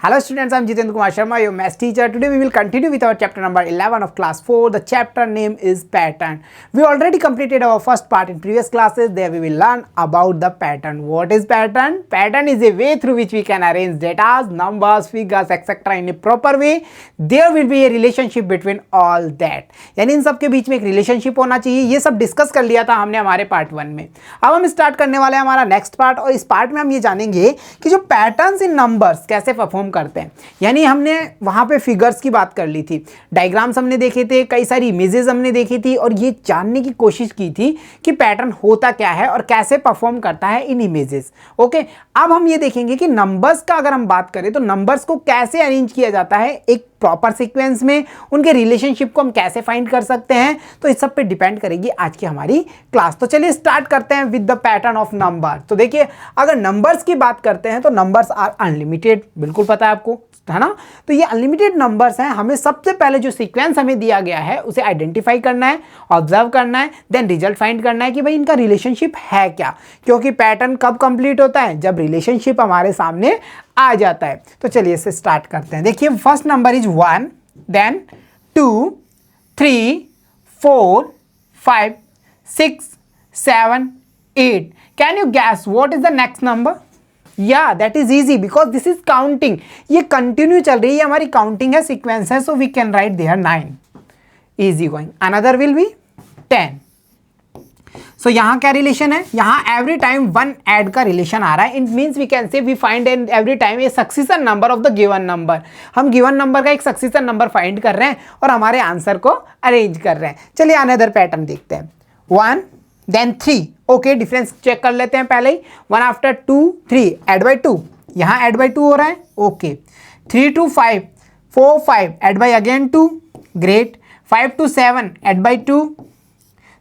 Hello students, I am Jitendra Kumar Sharma, your maths teacher. Today we will continue with our chapter number 11 of class 4. The chapter name is pattern. We already completed our first part in previous classes. There we will learn about the pattern. What is pattern? Pattern is a way through which we can arrange data, numbers, figures, etc. in a proper way. There will be a relationship between all that. यानी इन सब के बीच में एक relationship होना चाहिए. ये सब discuss कर लिया था हमने हमारे पार्ट 1 में. अब हम स्टार्ट करने वाले हैं हमारा नेक्स्ट पार्ट और इस पार्ट में हम ये जानेंगे कि जो पैटर्न्स इन नंबर्स कैसे परफॉर्म करते हैं. यानी हमने वहाँ पे फिगर्स की बात कर ली थी, डायग्राम्स हमने देखे थे, कई सारी इमेजेस हमने देखी थी और ये जानने की कोशिश की थी कि पैटर्न होता क्या है और कैसे परफॉर्म करता है इन इमेजेस. ओके, अब हम ये देखेंगे कि नंबर्स का अगर हम बात करें तो नंबर्स को कैसे अरेंज किया जाता है एक प्रॉपर सीक्वेंस में, उनके रिलेशनशिप को हम कैसे फाइंड कर सकते हैं. तो इस सब पे डिपेंड करेगी आज की हमारी क्लास. तो चलिए स्टार्ट करते हैं with the pattern of number. तो देखिए, अगर नंबर्स की बात करते हैं तो नंबर्स आर अनलिमिटेड, बिल्कुल पता है आपको, है ना. तो ये अनलिमिटेड नंबर्स हैं. हमें सबसे पहले जो सीक्वेंस हमें दिया गया है उसे आइडेंटिफाई करना है, ऑब्जर्व करना है, देन रिजल्ट फाइंड करना है कि भाई इनका रिलेशनशिप है क्या. क्योंकि पैटर्न कब कंप्लीट होता है? जब रिलेशनशिप हमारे सामने आ जाता है. तो चलिए इसे स्टार्ट करते हैं. देखिए, first number is 1, then 2, 3, 4, 5, 6, 7, 8. Can you guess what is the next number? या that is easy because this is counting. ये कंटिन्यू चल रही है, हमारी काउंटिंग है, सीक्वेंस है. So we can write there 9. Easy going. Another will be 10. So यहाँ क्या रिलेशन है? यहाँ एवरी टाइम 1 ऐड का रिलेशन आ रहा है. It means we can say we find an every time a succession number of the given number. हम given number का एक सक्सेशन नंबर फाइंड कर रहे हैं और हमारे आंसर को अरेंज कर रहे हैं. चलिए अनदर पैटर्न देखते हैं. 1 देन 3. ओके, डिफरेंस चेक कर लेते हैं पहले ही. 1 आफ्टर 2 3 ऐड बाई 2. यहाँ ऐड बाई 2 हो रहा है. Okay. 3 to 5 4 5 add by again 2. Great. 5 to 7 add by 2.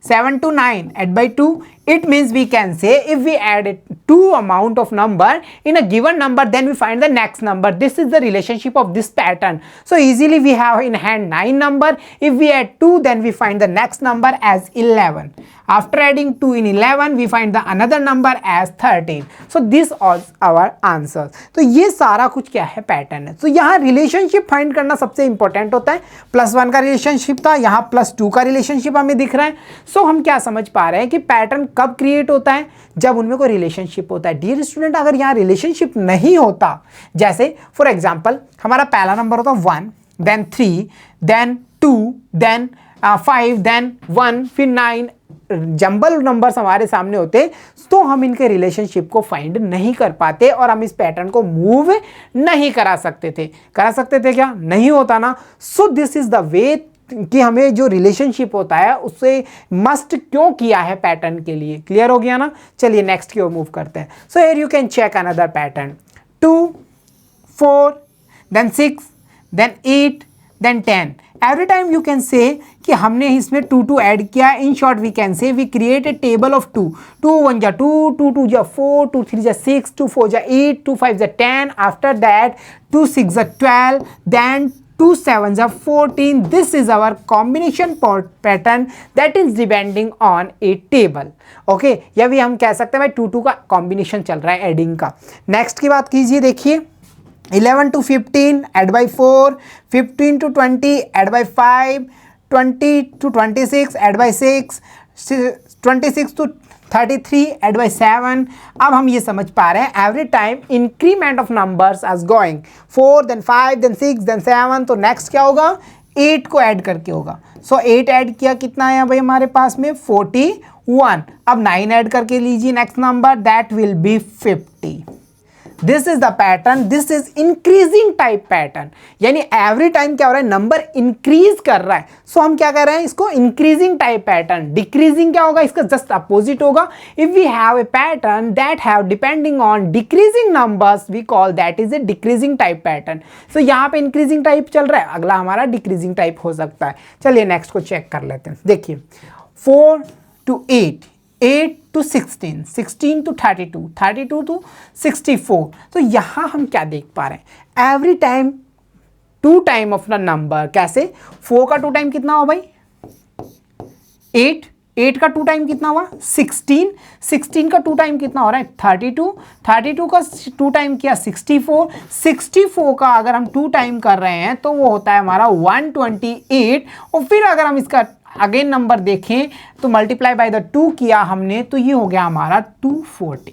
7 to 9 add by 2. It means we can say if we add 2 amount of number in a given number, then we find the next number. This is the relationship of this pattern. So easily we have in hand 9 number. If we add 2, then we find the next number as 11. After adding 2 in 11, we find the another number as 13. So this is our answers. तो ये सारा कुछ क्या है? Pattern है. तो यहाँ relationship find करना सबसे इंपॉर्टेंट होता है. +1 का रिलेशनशिप था, यहाँ +2 का रिलेशनशिप हमें दिख रहा है. सो हम क्या समझ पा रहे हैं कि पैटर्न कब क्रिएट होता है? जब उनमें कोई रिलेशनशिप होता है. डियर स्टूडेंट, अगर यहाँ रिलेशनशिप नहीं होता, जैसे फॉर एग्जाम्पल हमारा पहला नंबर होता 1, देन 3, देन 2, देन 5, देन 1, फिर 9, जंबल नंबर्स हमारे सामने होते तो हम इनके रिलेशनशिप को फाइंड नहीं कर पाते और हम इस पैटर्न को मूव नहीं करा सकते थे. करा सकते थे क्या? नहीं होता ना. सो दिस इज द वे कि हमें जो रिलेशनशिप होता है उससे मस्ट क्यों किया है पैटर्न के लिए. क्लियर हो गया ना. चलिए नेक्स्ट की ओर मूव करते हैं. So here you can check another pattern. 2 4 then 6 then 8 then 10. Every time you can say कि हमने इसमें 2 2 ऐड किया. In short we can say we create a table of 2. 2 1 जा 2, 2 2 जा 4, 2 3 जा 6, 2 4 जा 8, 2 5 जा 10. आफ्टर दैट 2 6 जा 12, देन 2 7 जा 14. This is our combination pattern that is depending on a table. Okay, या भी हम कह सकते हैं भाई 2 2 का कॉम्बिनेशन चल रहा है एडिंग का. नेक्स्ट की बात कीजिए. देखिए 11 to 15 add by 4, 15 to 20 add by 5, 20 to 26 add by 6, 26 to 33 add by 7. अब हम ये समझ पा रहे हैं every time increment of numbers as going. 4 then 5 then 6 then 7. तो नेक्स्ट क्या होगा? 8 को ऐड करके होगा. सो 8 ऐड किया, कितना आया भाई हमारे पास में? 41. अब 9 ऐड करके लीजिए next number, that will be 50. This is the pattern. This is increasing type pattern. यानी एवरी टाइम क्या हो रहा है? नंबर इंक्रीज कर रहा है. सो हम क्या कर रहे हैं? इसको इंक्रीजिंग टाइप पैटर्न. डिक्रीजिंग क्या होगा? इसका जस्ट अपोजिट होगा. If we have a pattern that have depending on decreasing numbers, we call that is a decreasing type pattern. So यहाँ पे इंक्रीजिंग टाइप चल रहा है, अगला हमारा डिक्रीजिंग टाइप हो सकता है. चलिए नेक्स्ट को चेक कर लेते हैं. देखिए 4 to 8, 8 to 16, 16 to 32, 32 to 64. तो यहाँ हम क्या देख पा रहे हैं? Every time 2 time of the number. कैसे? 4 का 2 टाइम कितना हो भाई? 8. 8 का 2 टाइम कितना हुआ 16, 16 का 2 टाइम कितना हो रहा है 32, 32 का 2 टाइम किया 64, 64 का अगर हम 2 टाइम कर रहे हैं तो वो होता है हमारा 128। और फिर अगर हम इसका अगेन नंबर देखें तो मल्टीप्लाई बाय द 2 किया हमने तो ये हो गया हमारा 240।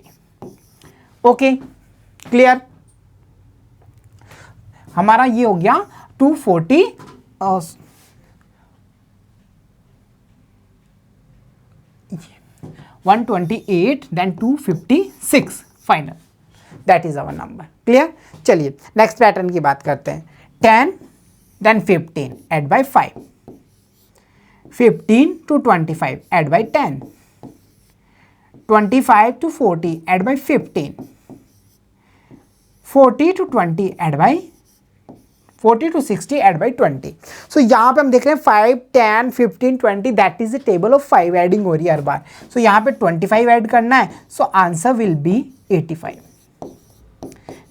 ओके क्लियर, हमारा ये हो गया 240 128 then 256 final, that is our number. Clear, चलिए नेक्स्ट पैटर्न की बात करते हैं। 10 then 15 add by 5, 15 to 25 add by 10, 25 to 40 add by 15, 40 to 20 add by 40 to 60 add by 20। So यहाँ पे हम देख रहे हैं 5, 10, 15, 20 that is the table of 5 adding हो रही है हर बार। सो यहाँ पे 25 ऐड करना है, so answer will be 85।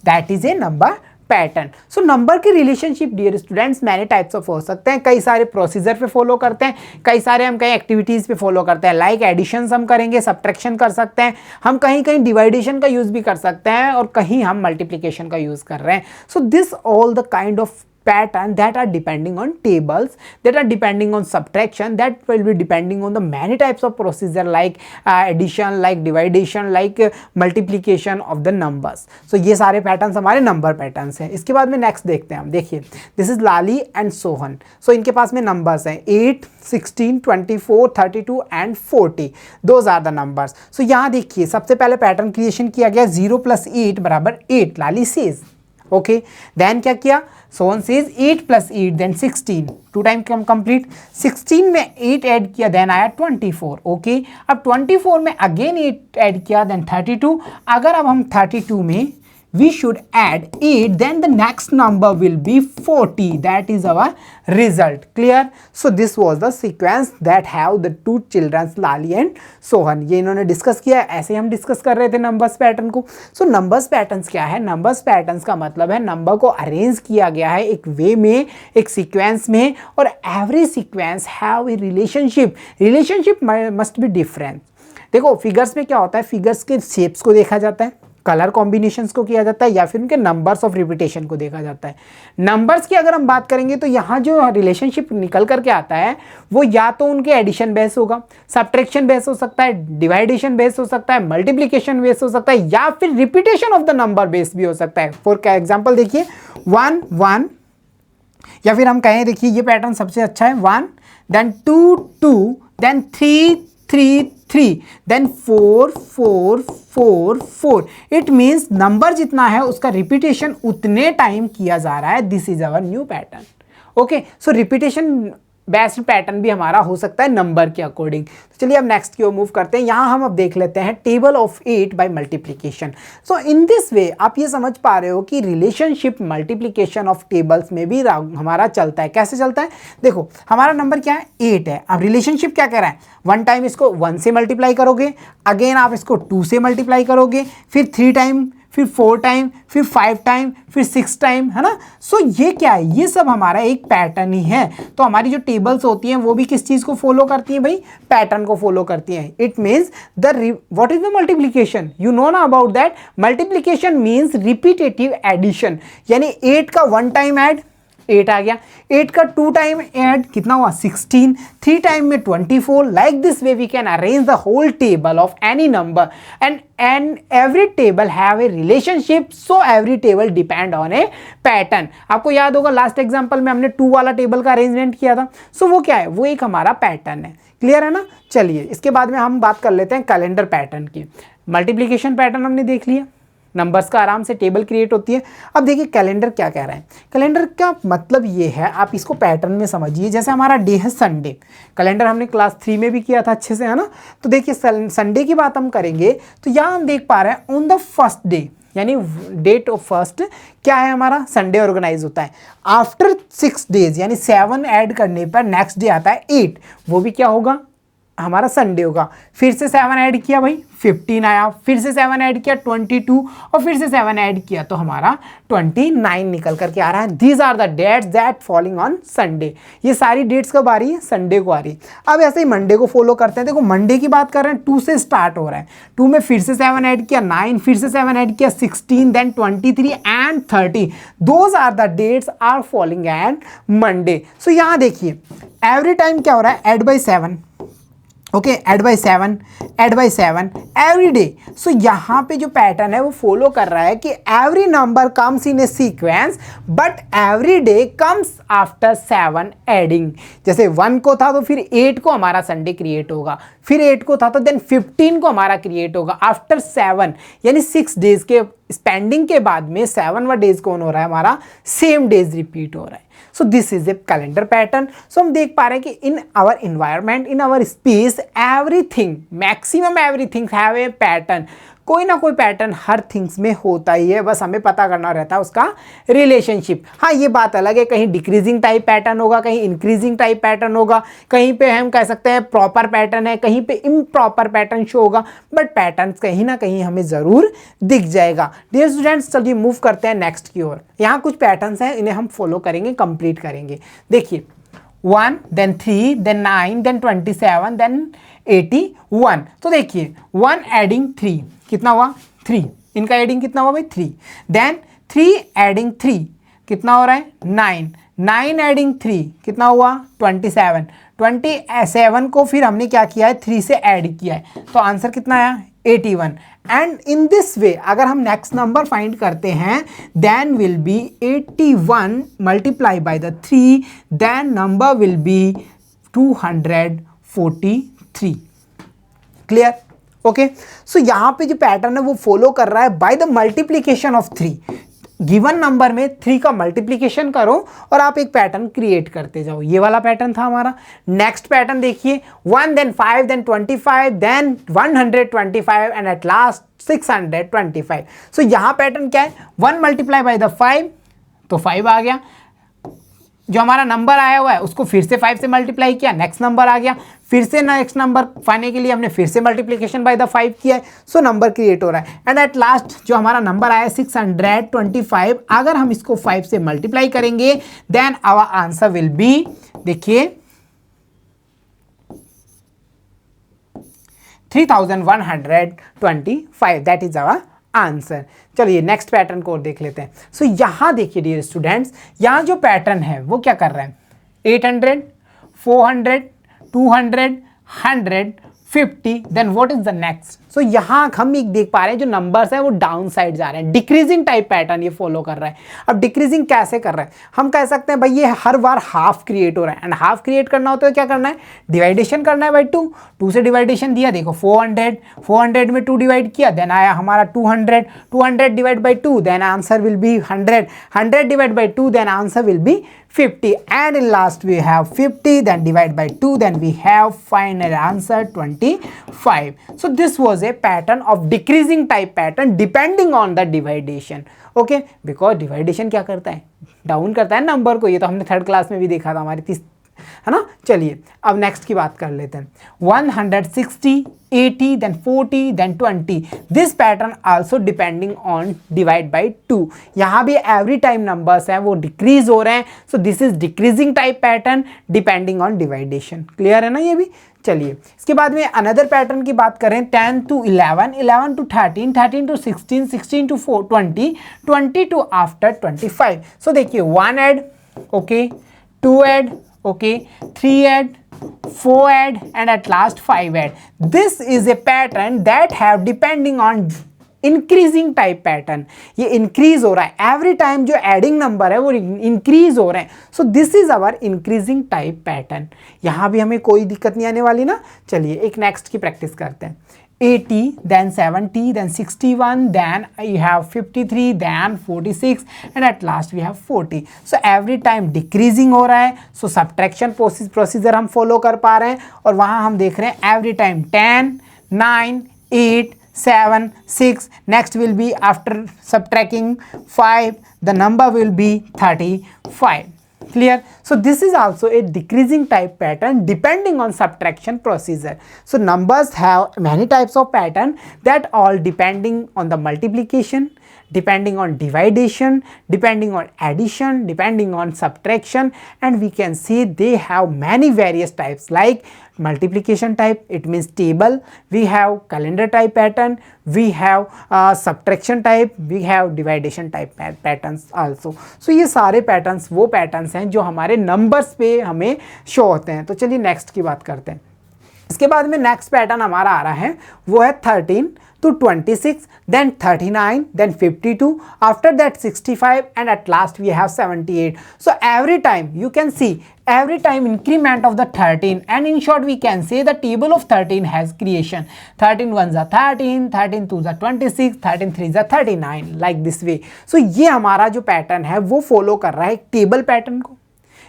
That is a number pattern. So number की relationship dear students many types of हो सकते हैं, कई सारे प्रोसीजर पे फॉलो करते हैं, कई सारे हम कई एक्टिविटीज़ पे फॉलो करते हैं। लाइक एडिशंस हम करेंगे, सब्ट्रैक्शन कर सकते हैं, हम कहीं कहीं डिवाइडेशन का यूज़ भी कर सकते हैं और कहीं हम मल्टीप्लिकेशन का यूज़ कर रहे हैं। So this all the kind of pattern that are depending on tables, that are depending on subtraction, that will be depending on the many types of procedure like addition, like division, like multiplication of the numbers. So ये सारे patterns हमारे number patterns हैं। इसके बाद में next देखते हैं हम। देखिए this is Lali and Sohan. So इनके पास में numbers हैं 8, 16, 24, 32 and 40। Those are the numbers. So यहाँ देखिए सबसे पहले pattern creation किया गया 0 + 8 = 8, लाली says। ओके देन क्या किया, Sohan says 8 + 8 then 16, 2 time complete, 16 में 8 ऐड किया देन आया 24। ओके अब 24 में अगेन 8 ऐड किया देन 32। अगर अब हम 32 में we should add 8 then the next number will be 40, that is our result। clear, so this was the sequence that have the two children Lali and Sohan। ये इन्होंने discuss किया, ऐसे हम डिस्कस कर रहे थे नंबर्स पैटर्न को। सो numbers patterns क्या है, नंबर्स पैटर्न्स का मतलब है नंबर को अरेंज किया गया है एक वे में, एक सीक्वेंस में, और every sequence have a relationship, relationship must be different. देखो फिगर्स में क्या होता है, फिगर्स के शेप्स को देखा जाता है, कलर कॉम्बिनेशंस को किया जाता है, या फिर उनके नंबर्स ऑफ रिपीटेशन को देखा जाता है। नंबर्स की अगर हम बात करेंगे तो यहाँ जो रिलेशनशिप निकल करके आता है वो या तो उनके एडिशन बेस होगा, सब्ट्रैक्शन बेस हो सकता है, डिवाइडेशन बेस हो सकता है, मल्टीप्लिकेशन बेस हो सकता है, या फिर repetition of the number base भी हो सकता है। फॉर एग्जाम्पल देखिए 1 1, या फिर हम कहें देखिए ये पैटर्न सबसे अच्छा है 1 then 2 2 then 3 3 3 then 4 4 4 4। It means number जितना है उसका रिपीटेशन उतने टाइम किया जा रहा है। This is our new pattern. Okay so repetition based pattern भी हमारा हो सकता है नंबर के अकॉर्डिंग। तो चलिए अब नेक्स्ट की ओर मूव करते हैं। यहाँ हम अब देख लेते हैं table of 8 by multiplication. So in this way आप ये समझ पा रहे हो कि रिलेशनशिप मल्टीप्लिकेशन ऑफ टेबल्स में भी हमारा चलता है। कैसे चलता है, देखो हमारा नंबर क्या है 8 है, अब रिलेशनशिप क्या कह रहा है, 1 टाइम इसको 1 से मल्टीप्लाई करोगे, अगेन आप इसको 2 से मल्टीप्लाई करोगे, फिर 3 टाइम, फिर 4 टाइम, फिर 5 टाइम, फिर 6 टाइम, है ना। सो ये क्या है, ये सब हमारा एक पैटर्न ही है। तो हमारी जो टेबल्स होती हैं वो भी किस चीज़ को फॉलो करती हैं भाई, पैटर्न को फॉलो करती हैं। It means what is the multiplication, you know ना about that. Multiplication means repetitive addition, यानी 8 का 1 टाइम ऐड 8 आ गया, 8 का 2 टाइम ऐड कितना हुआ 16, 3 टाइम में 24। Like this way we can arrange the whole table of any number and every table have a relationship, so every table depend on a pattern. आपको याद होगा लास्ट एग्जांपल में हमने 2 वाला टेबल का अरेंजमेंट किया था। सो वो क्या है, वो एक हमारा पैटर्न है। क्लियर है ना। चलिए इसके बाद में हम बात कर लेते हैं कैलेंडर पैटर्न की। मल्टीप्लिकेशन पैटर्न हमने देख लिया, नंबर्स का आराम से टेबल क्रिएट होती है। अब देखिए कैलेंडर क्या कह रहा है। कैलेंडर का मतलब ये है, आप इसको पैटर्न में समझिए। जैसे हमारा डे है संडे, कैलेंडर हमने क्लास 3 में भी किया था अच्छे से, है ना। तो देखिए संडे की बात हम करेंगे तो यहाँ हम देख पा रहे हैं ऑन द फर्स्ट डे, यानी डेट ऑफ फर्स्ट क्या है हमारा, संडे ऑर्गेनाइज होता है। आफ्टर 6 डेज यानी 7 ऐड करने पर नेक्स्ट डे आता है 8, वो भी क्या होगा हमारा संडे होगा। फिर से 7 ऐड किया भाई 15 आया, फिर से 7 ऐड किया 22 और फिर से 7 ऐड किया तो हमारा 29 निकल करके आ रहा है। These are the dates that falling on Sunday. ये सारी डेट्स कब आ रही है? संडे को आ रही है। अब ऐसे ही मंडे को फॉलो करते हैं। देखो मंडे की बात कर रहे हैं, 2 से स्टार्ट हो रहा है, 2 में फिर से 7 ऐड किया 9, फिर से 7 ऐड किया 16, then 23 and 30। Those are the dates are falling and Monday. So यहाँ देखिए एवरी टाइम क्या हो रहा है? Add by 7, okay, add by 7, add by 7 every day. So यहाँ पे जो पैटर्न है वो फॉलो कर रहा है कि every number comes in A sequence but every day comes after 7 adding. जैसे 1 को था तो फिर 8 को हमारा संडे क्रिएट होगा, फिर 8 को था तो देन 15 को हमारा क्रिएट होगा आफ्टर 7, यानी 6 डेज के स्पेंडिंग के बाद में 7वां डेज कौन हो रहा है? हमारा सेम डेज रिपीट हो रहा है। So this is a calendar pattern. So हम देख पा रहे हैं कि in our environment, in our space, everything, maximum everything have a pattern. कोई ना कोई पैटर्न हर थिंग्स में होता ही है, बस हमें पता करना रहता है उसका रिलेशनशिप। हाँ ये बात अलग है, कहीं डिक्रीजिंग टाइप पैटर्न होगा, कहीं इंक्रीजिंग टाइप पैटर्न होगा, कहीं पे हम कह सकते हैं प्रॉपर पैटर्न है, कहीं पे इम्प्रॉपर पैटर्न शो होगा, बट पैटर्न कहीं ना कहीं हमें ज़रूर दिख जाएगा। डियर स्टूडेंट्स चलिए मूव करते हैं नेक्स्ट की ओर। यहाँ कुछ पैटर्न्स हैं, इन्हें हम फॉलो करेंगे, कंप्लीट करेंगे। देखिए 1 then 3 then 9 then 27 then 81। तो देखिए 1 एडिंग 3 कितना हुआ? 3। इनका एडिंग कितना हुआ भाई? 3। देन 3 एडिंग 3 कितना हो रहा है? 9। 9 एडिंग 3 कितना हुआ? 27। 27 को फिर हमने क्या किया है? 3 से ऐड किया है, तो आंसर कितना आया? 81। एंड इन दिस वे अगर हम नेक्स्ट नंबर फाइंड करते हैं then will be 81 multiply by the 3, then number will be 243। Clear? Okay, so यहाँ पे जो पैटर्न है वो फॉलो कर रहा है by the multiplication of 3। Given number में 3 का मल्टीप्लिकेशन करो और आप एक पैटर्न क्रिएट करते जाओ। ये वाला पैटर्न था हमारा। नेक्स्ट पैटर्न देखिए 1 then 5 then 25 then 125 and at last 625। सो यहाँ पैटर्न क्या है? 1 मल्टीप्लाई बाय द 5 तो 5 आ गया, जो हमारा नंबर आया हुआ है उसको फिर से 5 से मल्टीप्लाई किया, नेक्स्ट नंबर आ गया, फिर से नेक्स्ट नंबर पाने के लिए हमने फिर से मल्टीप्लिकेशन बाय द 5 किया है, सो नंबर क्रिएट हो रहा है। एंड एट लास्ट जो हमारा नंबर आया 625, अगर हम इसको 5 से मल्टीप्लाई करेंगे then our answer will be, देखिए 3125, दैट इज आवर आंसर। चलिए नेक्स्ट पैटर्न को और देख लेते हैं। सो यहाँ देखिए डियर स्टूडेंट्स, यहाँ जो पैटर्न है वो क्या कर रहा है? 800, 400, 200, 100, 50, then what is the next? So यहाँ हम एक देख पा रहे हैं जो नंबर्स हैं वो डाउन साइड जा रहे हैं, डिक्रीजिंग टाइप पैटर्न ये फॉलो कर रहा है। अब डिक्रीजिंग कैसे कर रहा है? हम कह सकते हैं भाई ये हर बार हाफ क्रिएट हो रहा है, एंड हाफ क्रिएट करना होता है क्या करना है? डिवाइडेशन करना है बाई 2। 2 से डिवाइडेशन दिया, देखो 400 में 2 डिवाइड किया, देन आया हमारा 200, 200 divide by 2 then answer will be 100, 100 divide by 2 then answer will be 50, and in last we have 50, then divide by 2, then we have final answer 25. So this was a pattern of decreasing type pattern depending on the dividation. Okay, because dividation क्या करता है? Down करता है number को। ये तो हमने third class में भी देखा था हमारी 30, है ना। चलिए अब नेक्स्ट की बात कर लेते हैं। 160, 80, then 40, then 20। This pattern also depending on divide by 2। यहाँ भी एवरी टाइम नंबर्स हैं वो डिक्रीज हो रहे हैं, so this is decreasing type pattern depending on division. Clear है ना ये भी? चलिए इसके बाद में अनदर पैटर्न की बात करें, 10 to 11, 11 to 13, 13 to 16, 16 to 20, 20 to after 25। सो देखिए 1 add, okay, 2 add, okay, 3 add, 4 add, and at last 5 add. This is a pattern that have depending on increasing type pattern। ये increase हो रहा है, every time जो adding number है वो increase हो रहे हैं, so this is our increasing type pattern। यहाँ भी हमें कोई दिक्कत नहीं आने वाली ना। चलिए एक next की प्रैक्टिस करते हैं। 80, then 70, then 61, then you have 53, then 46, and at last we have 40। so every time decreasing हो रहा है, so subtraction procedure हम follow कर पा रहे हैं, और वहाँ हम देख रहे हैं every time 10, 9, 8, 7, 6, next will be after subtracting 5, the number will be 35। Clear? So this is also a decreasing type pattern depending on subtraction procedure. So numbers have many types of pattern that all depending on the multiplication, depending on division, depending on addition, depending on subtraction, and we can see they have many various types like multiplication type, it means table, we have calendar type pattern, we have subtraction type, we have division type patterns also. So ये सारे patterns वो patterns हैं जो हमारे numbers पे हमें show होते हैं. तो चलिए next की बात करते हैं. इसके बाद में नेक्स्ट पैटर्न हमारा आ रहा है वो है 13 to 26, then 39, then 52, after that 65, and at last we have 78. So every time you can see every time increment of the 13, and in short we can say the table of 13 has creation. 13 ones are 13, 13 twos are 26, 13 threes are 39, like this way. So ये हमारा जो pattern है वो follow कर रहा है एक table pattern को,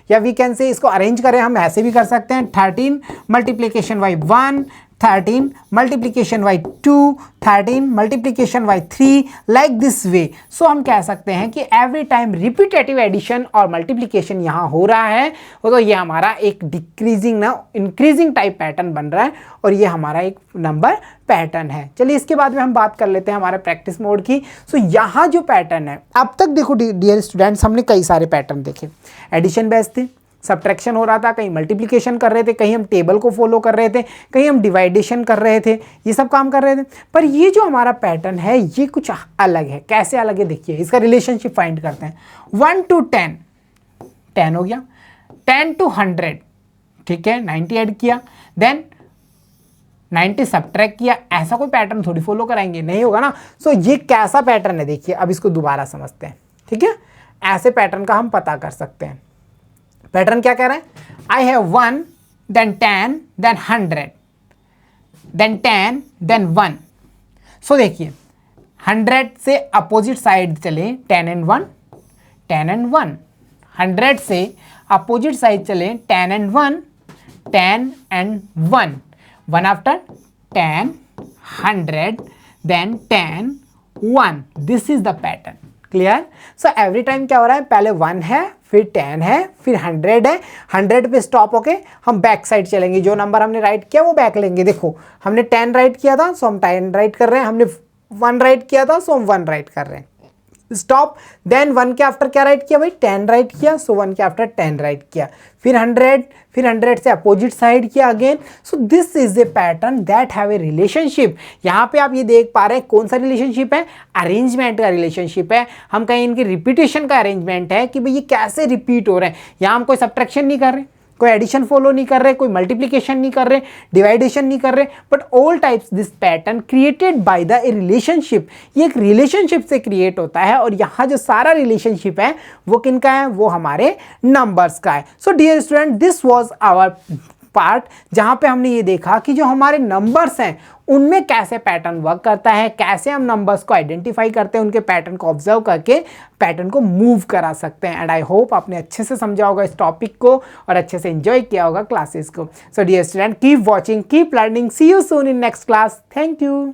या वी कैन से इसको अरेंज करें हम ऐसे भी कर सकते हैं 13 multiplication by 1, 13 multiplication by 2, 13 multiplication by 3, like this way. So हम कह सकते हैं कि एवरी टाइम रिपीटेटिव एडिशन और मल्टीप्लीकेशन यहाँ हो रहा है, तो ये हमारा एक डिक्रीजिंग ना इंक्रीजिंग टाइप पैटर्न बन रहा है और ये हमारा एक नंबर पैटर्न है. चलिए इसके बाद में हम बात कर लेते हैं हमारे प्रैक्टिस मोड की. सो यहाँ जो पैटर्न है अब तक देखो डियर स्टूडेंट्स, हमने कई सारे पैटर्न देखे. एडिशन बेस्ड थे, सब्ट्रैक्शन हो रहा था, कहीं मल्टीप्लिकेशन कर रहे थे, कहीं हम टेबल को फॉलो कर रहे थे, कहीं हम डिवाइडेशन कर रहे थे, ये सब काम कर रहे थे. पर ये जो हमारा पैटर्न है ये कुछ अलग है. कैसे अलग है देखिए, इसका रिलेशनशिप फाइंड करते हैं. 1 to 10, 10 हो गया. 10 to 100, ठीक है, 90 ऐड किया, देन 90 सब्ट्रैक्ट किया. ऐसा कोई पैटर्न थोड़ी फॉलो कराएंगे, नहीं होगा ना. सो ये कैसा पैटर्न है देखिए, अब इसको दोबारा समझते हैं. ठीक है, ऐसे पैटर्न का हम पता कर सकते हैं. पैटर्न क्या कह रहे हैं, I have 1 then 10 then 100 then 10 then 1. So देखिए 100 से अपोजिट साइड चले 10 and 1, 10 and 1. 100 से अपोजिट साइड चले 10 and 1, 10 and 1. 1 after 10, 100, then 10, 1. This is the pattern. Clear. So every time क्या हो रहा है, पहले 1 है, फिर 10 है, फिर 100 है. 100 पे स्टॉप होके हम बैक साइड चलेंगे. जो नंबर हमने राइट किया वो बैक लेंगे. देखो हमने 10 राइट किया था सो हम 10 राइट कर रहे हैं, हमने 1 राइट किया था सो हम 1 राइट कर रहे हैं. स्टॉप. देन 1 के आफ्टर क्या राइट किया भाई, 10 राइट किया, सो 1 के आफ्टर 10 राइट किया, फिर 100, फिर 100 से अपोजिट साइड किया again. So this is A pattern that have a relationship. यहाँ पे आप ये देख पा रहे हैं कौन सा रिलेशनशिप है, अरेंजमेंट का रिलेशनशिप है. हम कहीं इनकी रिपीटेशन का अरेंजमेंट है कि भाई ये कैसे रिपीट हो रहे हैं. यहाँ हम कोई सब्ट्रैक्शन नहीं कर रहे, कोई एडिशन फॉलो नहीं कर रहे, कोई मल्टीप्लिकेशन नहीं कर रहे, डिवाइडेशन नहीं कर रहे, but all types this pattern created by the A relationship. ये एक रिलेशनशिप से क्रिएट होता है और यहाँ जो सारा रिलेशनशिप है वो किनका है, वो हमारे नंबर्स का है. So dear student, this was our part जहाँ पे हमने ये देखा कि जो हमारे नंबर्स हैं उनमें कैसे पैटर्न वर्क करता है, कैसे हम नंबर्स को आइडेंटिफाई करते हैं, उनके पैटर्न को ऑब्जर्व करके पैटर्न को मूव करा सकते हैं. एंड आई होप आपने अच्छे से समझा होगा इस टॉपिक को और अच्छे से एंजॉय किया होगा क्लासेस को. So dear student, keep watching, keep learning. See you soon in next class. Thank you.